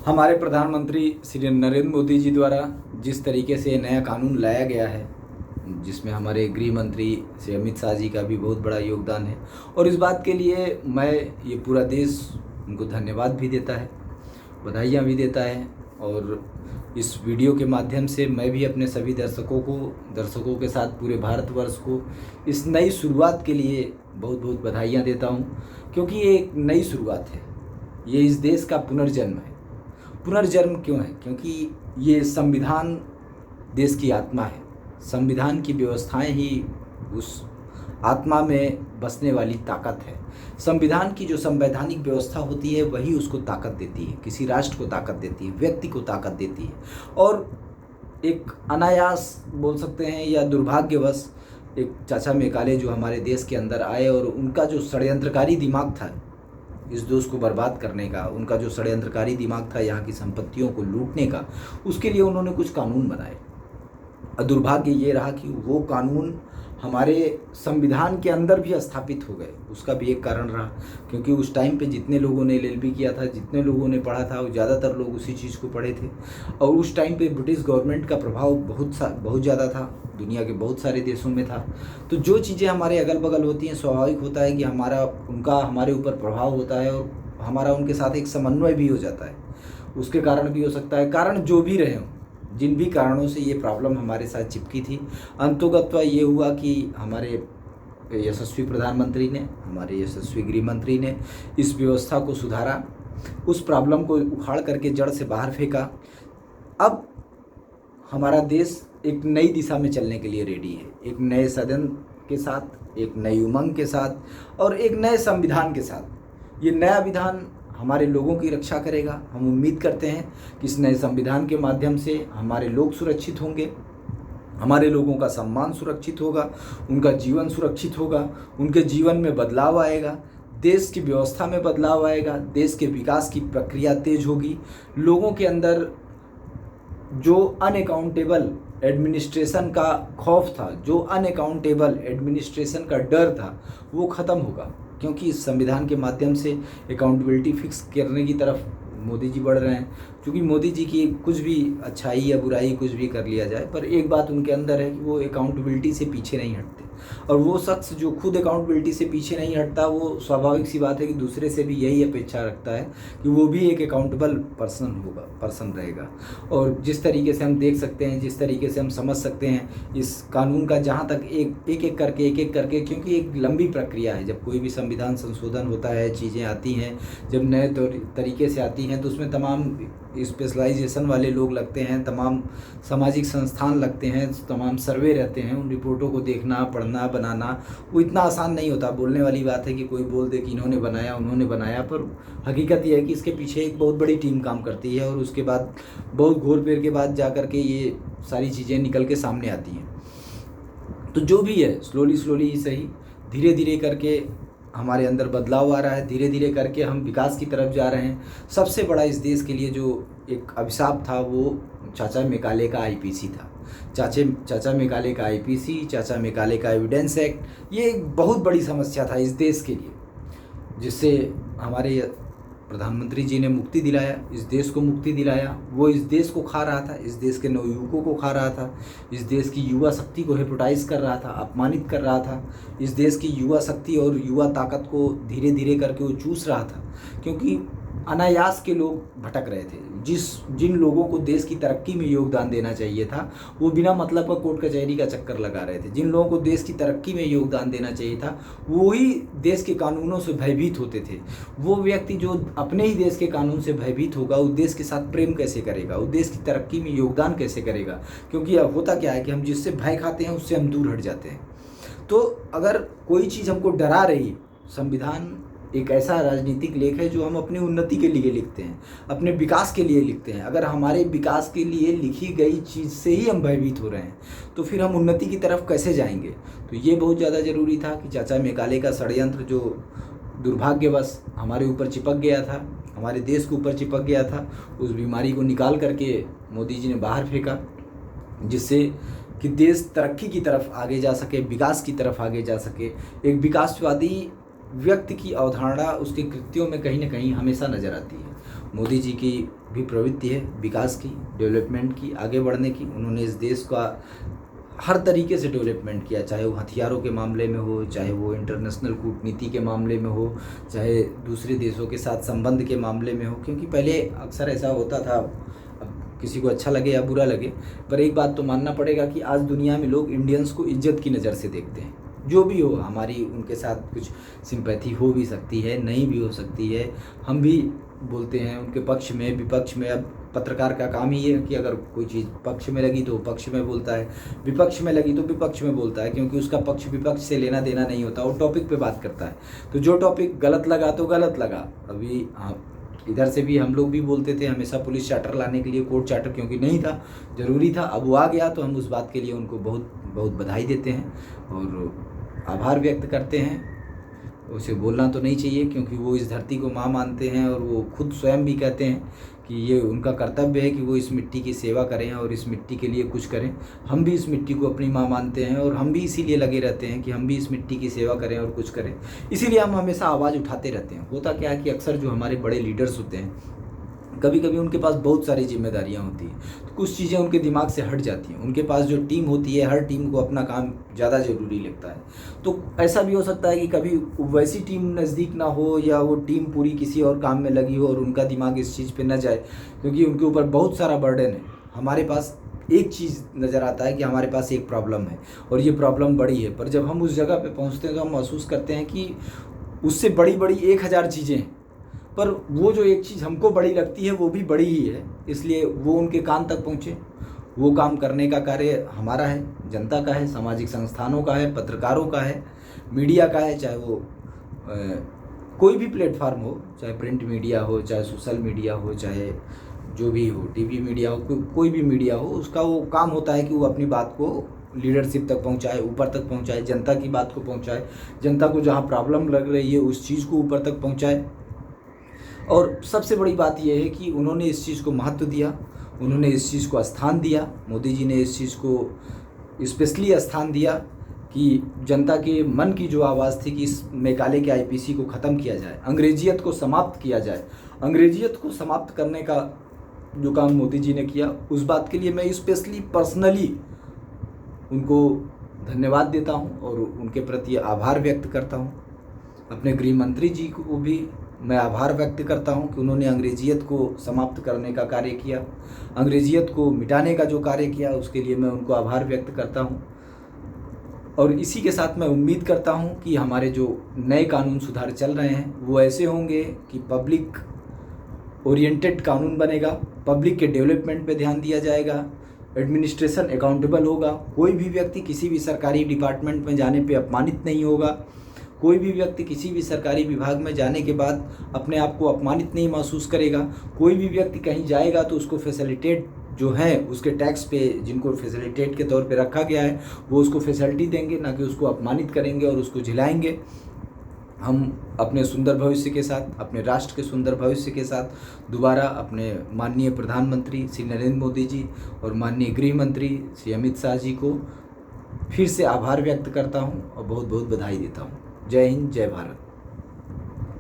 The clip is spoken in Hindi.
हमारे प्रधानमंत्री श्री नरेंद्र मोदी जी द्वारा जिस तरीके से नया कानून लाया गया है, जिसमें हमारे गृह मंत्री श्री अमित शाह जी का भी बहुत बड़ा योगदान है, और इस बात के लिए ये पूरा देश उनको धन्यवाद भी देता है, बधाइयाँ भी देता है। और इस वीडियो के माध्यम से मैं भी अपने सभी दर्शकों के साथ पूरे भारतवर्ष को इस नई शुरुआत के लिए बहुत बहुत बधाइयाँ देता हूँ, क्योंकि ये एक नई शुरुआत है। ये इस देश का पुनर्जन्म है। पुनर्जन्म क्यों है? क्योंकि ये संविधान देश की आत्मा है। संविधान की व्यवस्थाएं ही उस आत्मा में बसने वाली ताकत है। संविधान की जो संवैधानिक व्यवस्था होती है वही उसको ताकत देती है, किसी राष्ट्र को ताकत देती है, व्यक्ति को ताकत देती है। और एक अनायास बोल सकते हैं या दुर्भाग्यवश एक चाचा मेकाले जो हमारे देश के अंदर आए, और उनका जो षड्यंत्रकारी दिमाग था इस देश को बर्बाद करने का, उनका जो षड्यंत्रकारी दिमाग था यहाँ की संपत्तियों को लूटने का, उसके लिए उन्होंने कुछ कानून बनाए। दुर्भाग्य ये रहा कि वो कानून हमारे संविधान के अंदर भी स्थापित हो गए। उसका भी एक कारण रहा, क्योंकि उस टाइम पे जितने लोगों ने LLB किया था, जितने लोगों ने पढ़ा था, वो ज़्यादातर लोग उसी चीज़ को पढ़े थे। और उस टाइम पे ब्रिटिश गवर्नमेंट का प्रभाव बहुत ज़्यादा था, दुनिया के बहुत सारे देशों में था। तो जो चीज़ें हमारे अगल बगल होती हैं, स्वाभाविक होता है कि उनका हमारे ऊपर प्रभाव होता है, और हमारा उनके साथ एक समन्वय भी हो जाता है। उसके कारण भी हो सकता है, कारण जो भी रहे हों, जिन भी कारणों से ये प्रॉब्लम हमारे साथ चिपकी थी, अंततः ये हुआ कि हमारे यशस्वी प्रधानमंत्री ने, हमारे यशस्वी गृह मंत्री ने इस व्यवस्था को सुधारा, उस प्रॉब्लम को उखाड़ करके जड़ से बाहर फेंका। अब हमारा देश एक नई दिशा में चलने के लिए रेडी है, एक नए सदन के साथ, एक नई उमंग के साथ और एक नए संविधान के साथ। ये नया विधान हमारे लोगों की रक्षा करेगा। हम उम्मीद करते हैं कि इस नए संविधान के माध्यम से हमारे लोग सुरक्षित होंगे, हमारे लोगों का सम्मान सुरक्षित होगा, उनका जीवन सुरक्षित होगा, उनके जीवन में बदलाव आएगा, देश की व्यवस्था में बदलाव आएगा, देश के विकास की प्रक्रिया तेज होगी। लोगों के अंदर जो अनअकाउंटेबल एडमिनिस्ट्रेशन का खौफ था, जो अनअकाउंटेबल एडमिनिस्ट्रेशन का डर था, वो ख़त्म होगा, क्योंकि इस संविधान के माध्यम से अकाउंटेबिलिटी फिक्स करने की तरफ मोदी जी बढ़ रहे हैं। क्योंकि मोदी जी की कुछ भी अच्छाई या बुराई कुछ भी कर लिया जाए, पर एक बात उनके अंदर है कि वो अकाउंटेबिलिटी से पीछे नहीं हटते। और वो शख्स जो खुद अकाउंटेबिलिटी से पीछे नहीं हटता, वो स्वाभाविक सी बात है कि दूसरे से भी यही अपेक्षा रखता है कि वो भी एक अकाउंटेबल पर्सन रहेगा। और जिस तरीके से हम देख सकते हैं, जिस तरीके से हम समझ सकते हैं इस कानून का, जहाँ तक एक एक करके, क्योंकि एक लंबी प्रक्रिया है। जब कोई भी संविधान संशोधन होता है, चीज़ें आती हैं, जब नए तरीके से आती हैं, तो उसमें तमाम स्पेशलाइजेशन वाले लोग लगते हैं, तमाम सामाजिक संस्थान लगते हैं, तमाम सर्वे रहते हैं। उन रिपोर्टों को देखना, पढ़ना, बनाना वो इतना आसान नहीं होता। बोलने वाली बात है कि कोई बोल दे कि इन्होंने बनाया, उन्होंने बनाया, पर हकीकत ये है कि इसके पीछे एक बहुत बड़ी टीम काम करती है, और उसके बाद बहुत घोर फेर के बाद जा कर के ये सारी चीज़ें निकल के सामने आती हैं। तो जो भी है, स्लोली ही सही, धीरे धीरे करके हमारे अंदर बदलाव आ रहा है, धीरे धीरे करके हम विकास की तरफ जा रहे हैं। सबसे बड़ा इस देश के लिए जो एक अभिशाप था, वो चाचा मेकाले का IPC था। चाचा मेकाले का IPC, चाचा मेकाले का एविडेंस एक्ट, ये एक बहुत बड़ी समस्या था इस देश के लिए, जिससे हमारे प्रधानमंत्री जी ने मुक्ति दिलाया, इस देश को मुक्ति दिलाया। वो इस देश को खा रहा था, इस देश के नवयुवकों को खा रहा था, इस देश की युवा शक्ति को हेपेटाइज कर रहा था, अपमानित कर रहा था। इस देश की युवा शक्ति और युवा ताकत को धीरे धीरे करके वो चूस रहा था, क्योंकि अनायास के लोग भटक रहे थे। जिन लोगों को देश की तरक्की में योगदान देना चाहिए था, वो बिना मतलब का कोर्ट कचहरी का चक्कर लगा रहे थे। जिन लोगों को देश की तरक्की में योगदान देना चाहिए था, वो ही देश के कानूनों से भयभीत होते थे। वो व्यक्ति जो अपने ही देश के कानून से भयभीत होगा, उस देश के साथ प्रेम कैसे करेगा, उस देश की तरक्की में योगदान कैसे करेगा? क्योंकि अब होता क्या है कि हम जिससे भय खाते हैं उससे हम दूर हट जाते हैं। तो अगर कोई चीज़ हमको डरा रही, संविधान एक ऐसा राजनीतिक लेख है जो हम अपनी उन्नति के लिए लिखते हैं, अपने विकास के लिए लिखते हैं। अगर हमारे विकास के लिए लिखी गई चीज़ से ही हम भयभीत हो रहे हैं, तो फिर हम उन्नति की तरफ कैसे जाएंगे? तो ये बहुत ज़्यादा ज़रूरी था कि चाचा मेकाले का षड्यंत्र जो दुर्भाग्यवश हमारे ऊपर चिपक गया था, हमारे देश के ऊपर चिपक गया था, उस बीमारी को निकाल करके मोदी जी ने बाहर फेंका, जिससे कि देश तरक्की की तरफ आगे जा सके, विकास की तरफ आगे जा सके। एक विकासवादी व्यक्ति की अवधारणा उसके कृत्यों में कहीं ना कहीं हमेशा नज़र आती है। मोदी जी की भी प्रवृत्ति है विकास की, डेवलपमेंट की, आगे बढ़ने की। उन्होंने इस देश का हर तरीके से डेवलपमेंट किया, चाहे वो हथियारों के मामले में हो, चाहे वो इंटरनेशनल कूटनीति के मामले में हो, चाहे दूसरे देशों के साथ संबंध के मामले में हो। क्योंकि पहले अक्सर ऐसा होता था, अब किसी को अच्छा लगे या बुरा लगे, पर एक बात तो मानना पड़ेगा कि आज दुनिया में लोग इंडियंस को इज्जत की नज़र से देखते हैं। जो भी हो, हमारी उनके साथ कुछ सिंपैथी हो भी सकती है, नहीं भी हो सकती है, हम भी बोलते हैं उनके पक्ष में, विपक्ष में। अब पत्रकार का काम ही है कि अगर कोई चीज़ पक्ष में लगी तो पक्ष में बोलता है, विपक्ष में लगी तो विपक्ष में बोलता है, क्योंकि उसका पक्ष विपक्ष से लेना देना नहीं होता, वो टॉपिक पे बात करता है। तो जो टॉपिक गलत लगा तो गलत लगा। अभी इधर से भी हम लोग भी बोलते थे हमेशा पुलिस चार्टर लाने के लिए, कोर्ट चार्टर, क्योंकि नहीं था, ज़रूरी था। अब वो आ गया तो हम उस बात के लिए उनको बहुत बहुत बधाई देते हैं और आभार व्यक्त करते हैं। उसे बोलना तो नहीं चाहिए क्योंकि वो इस धरती को माँ मानते हैं और वो खुद स्वयं भी कहते हैं कि ये उनका कर्तव्य है कि वो इस मिट्टी की सेवा करें और इस मिट्टी के लिए कुछ करें। हम भी इस मिट्टी को अपनी माँ मानते हैं और हम भी इसीलिए लगे रहते हैं कि हम भी इस मिट्टी की सेवा करें और कुछ करें। इसीलिए हम हमेशा आवाज़ उठाते रहते हैं। होता क्या है कि अक्सर जो हमारे बड़े लीडर्स होते हैं, कभी कभी उनके पास बहुत सारी जिम्मेदारियां होती हैं, तो कुछ चीज़ें उनके दिमाग से हट जाती हैं। उनके पास जो टीम होती है, हर टीम को अपना काम ज़्यादा ज़रूरी लगता है। तो ऐसा भी हो सकता है कि कभी वैसी टीम नज़दीक ना हो या वो टीम पूरी किसी और काम में लगी हो और उनका दिमाग इस चीज़ पे न जाए, क्योंकि उनके ऊपर बहुत सारा बर्डन है। हमारे पास एक चीज़ नज़र आता है कि हमारे पास एक प्रॉब्लम है और ये प्रॉब्लम बड़ी है, पर जब हम उस जगह पर पहुँचते हैं तो हम महसूस करते हैं कि उससे बड़ी बड़ी 1000 चीज़ें हैं, पर वो जो एक चीज़ हमको बड़ी लगती है वो भी बड़ी ही है। इसलिए वो उनके कान तक पहुँचे, वो काम करने का कार्य हमारा है, जनता का है, सामाजिक संस्थानों का है, पत्रकारों का है, मीडिया का है। चाहे वो कोई भी प्लेटफार्म हो, चाहे प्रिंट मीडिया हो, चाहे सोशल मीडिया हो, चाहे जो भी हो, टीवी मीडिया हो, कोई भी मीडिया हो, उसका वो काम होता है कि वो अपनी बात को लीडरशिप तक पहुंचाए, ऊपर तक पहुंचाए, जनता की बात को पहुंचाए, जनता को जहां प्रॉब्लम लग रही है उस चीज़ को ऊपर तक पहुंचाए। और सबसे बड़ी बात यह है कि उन्होंने इस चीज़ को महत्व दिया, उन्होंने इस चीज़ को स्थान दिया। मोदी जी ने इस चीज़ को स्पेशली स्थान दिया कि जनता के मन की जो आवाज़ थी कि इस मेघालय के आईपीसी को ख़त्म किया जाए, अंग्रेजियत को समाप्त किया जाए। अंग्रेजियत को समाप्त करने का जो काम मोदी जी ने किया, उस बात के लिए मैं स्पेशली पर्सनली उनको धन्यवाद देता हूं और उनके प्रति आभार व्यक्त करता हूं। अपने गृह मंत्री जी को भी मैं आभार व्यक्त करता हूं कि उन्होंने अंग्रेजियत को समाप्त करने का कार्य किया, अंग्रेजियत को मिटाने का जो कार्य किया, उसके लिए मैं उनको आभार व्यक्त करता हूं। और इसी के साथ मैं उम्मीद करता हूं कि हमारे जो नए कानून सुधार चल रहे हैं वो ऐसे होंगे कि पब्लिक ओरिएंटेड कानून बनेगा, पब्लिक के डेवलपमेंट पे ध्यान दिया जाएगा, एडमिनिस्ट्रेशन अकाउंटेबल होगा, कोई भी व्यक्ति किसी भी सरकारी डिपार्टमेंट में जाने पे अपमानित नहीं होगा, कोई भी व्यक्ति किसी भी सरकारी विभाग में जाने के बाद अपने आप को अपमानित नहीं महसूस करेगा, कोई भी व्यक्ति कहीं जाएगा तो उसको फैसिलिटेट जो है उसके टैक्स पे जिनको फैसिलिटेट के तौर पे रखा गया है वो उसको फैसिलिटी देंगे, ना कि उसको अपमानित करेंगे और उसको झिलाएंगे। हम अपने सुंदर भविष्य के साथ, अपने राष्ट्र के सुंदर भविष्य के साथ दोबारा अपने माननीय प्रधानमंत्री श्री नरेंद्र मोदी जी और माननीय गृह मंत्री श्री अमित शाह जी को फिर से आभार व्यक्त करता हूं और बहुत बहुत बधाई देता हूं। जय हिंद, जय भारत।